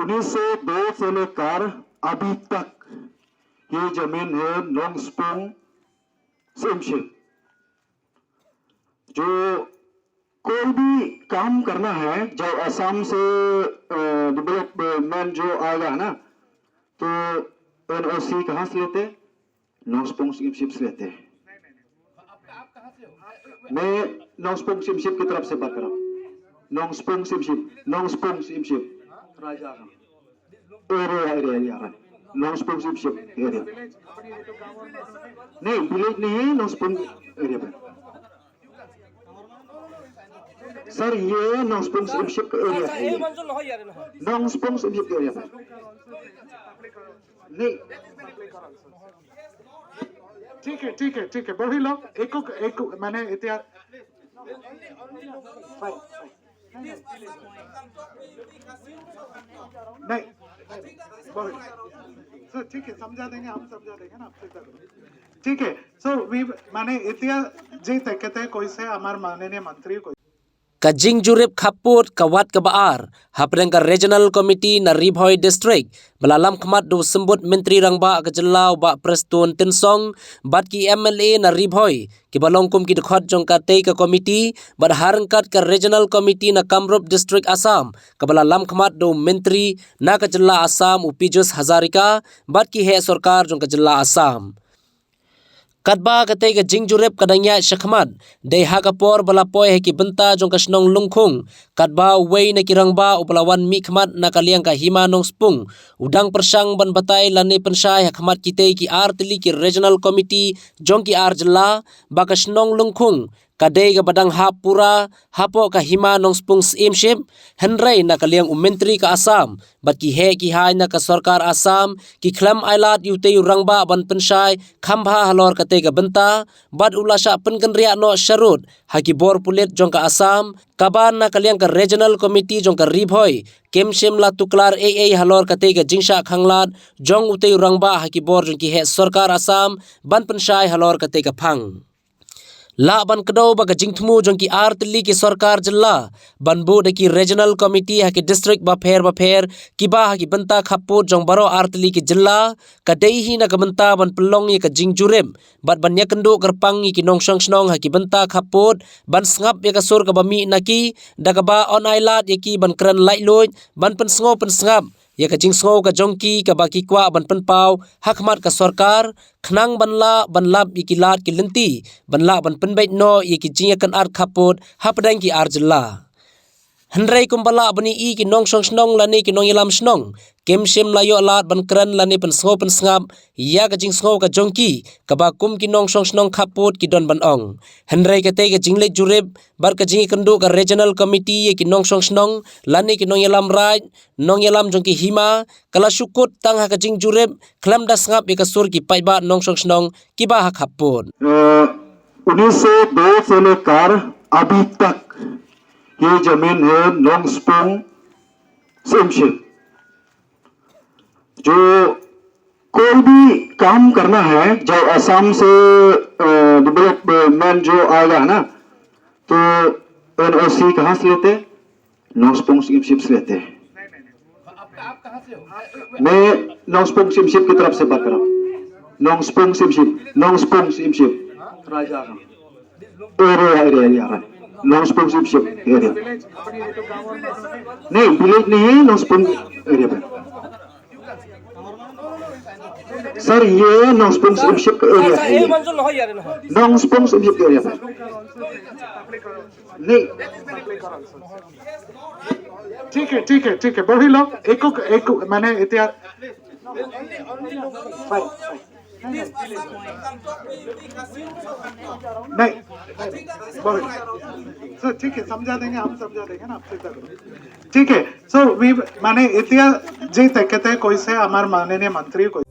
1902 से लेकर अभी तक ये जमीन है नोंगस्पुंग सिमशिप। जो कोई भी काम करना है, जो असम से डेवलपमेंट जो आएगा ना, तो एनओसी कहाँ से लेते? नोंगस्पुंग सिमशिप से लेते हैं। मैं नोंगस्पुंग सिमशिप की तरफ से बात कर रहा हूँ। नोंगस्पुंग सिमशिप राजा एरिया नोंगस्पुंग सिमशिप एरिया नहीं, विलेज नहीं है नोंगस्पुंग एरिया पे सर। ये नोंगस्पुंग सिमशिप एरिया है, नोंगस्पुंग सिमशिप एरिया पे नहीं। ठीक है बढ़ी लो। एक मैंने इतिहास नहीं सर, ठीक है समझा देंगे, हम समझा देंगे ना आपसे। ठीक है सो माने इतिहास जी तकते कोई से हमारे माननीय मंत्री को Kajing jurip kaput kawat kebaar hapreng ka regional committee na Ribhoy district belalam kemat do sembut menteri rangba ke jelau ba prestun tinsong bat ki MLA na Ribhoy ki balongkum ki dekhot jong ka tei ka committee bat harangkat ka regional committee na Kamrup district Assam ka belalam kemat do menteri na ka jela Assam Upijus Hazarika bat ki he sarkar jong ka jela Assam. Kadba katay ka jingjurep kadanya syakmat day hakapor balapoy heki benta jong kasnong lungkung kadba way na kirangba upalawan mikmat na kaliang ka hima nong spung udang persang ban batay lani pensay hakmat kitay ki artili ki regional committee jong ki arjela ba kasnong lungkung kadai ka badang hapura hapo ka hima nong spung simship henry na kaliang menteri ka Assam bat ki he ki hai na ka sarkar Assam ki khlam ailat yute rangba ban pensai khambha halor kate ka benta bat ulasa penken ria no sharut haki bor pulit jong ka Assam kaban na kaliang ka regional committee jong ka Ribhoy kemshem la tuklar AA halor kate ka jingsha khanglat jong ute rangba haki bor jong ki he sarkar Assam ban pensai halor kate ka phang la ban kado baga jingthmu jong ki artli ki sarkar jilla banbu de ki regional committee ha ki district ba pher ki ba ha ki banta khapu jong baro artli ki jilla kadai hi na ka banta ban pelong ye ka jingjurem bat ban yakendu kerpang ki nongsong snong ha ki banta khaput ban sngap ye ka sur ka bami naki daga ba on ailat ye ki ban kran lai loi ban pen sngo pen sngap ya ka jingsngo ka jongki ka baki kwa ban pen pau hakmat ka sarkar khnang banla banlap ikilat ki lenti banla ban penbait no ye ki jinga kan art khaput hapdang ki arjla Henry kumbala bani I ki nongsong snong lani ki nong yalam snong kemshem layo alat ban kran lani pen sngo pen sngap ya ka jingsngo ka jongki ka ba kum ki nongsong snong khaput ki don ban ong Henry ka te ka jingle jurib bar ka jingi kendu ka regional committee ye ki nongsong snong lani ki nong yalam raj nong yalam jongki hima kala syukut tang ha ka jing jurib klam da sngap ye ka sur ki paiba nongsong snong ki ba ha khaput 1902 से लेकर अभी तक ये जमीन है नोंगस्पुंग सिमशिप। जो कोई भी काम करना है, जो असम से डेवलपमेंट जो आएगा ना, तो एनओसी कहाँ से लेते? नोंगस्पुंग सिमशिप से लेते हैं। मैं नोंगस्पुंग सिमशिप की तरफ से बात कर रहा हूँ। नोंगस्पुंग सिमशिप राजा एरिया नोंगस्पुंग सिमशिप एरिया नहीं, विलेज नहीं है नोंगस्पुंग एरिया पे सर। ये नोंगस्पुंग सिमशिप एरिया है, नोंगस्पुंग सिमशिप एरिया पे नहीं। ठीक है बढ़ी लो। एक मैंने इतिहास नहीं सर, ठीक है समझा देंगे, हम समझा देंगे ना आपसे। ठीक है सो माने इतिहास जी तकते कोई से हमारे माननीय मंत्री को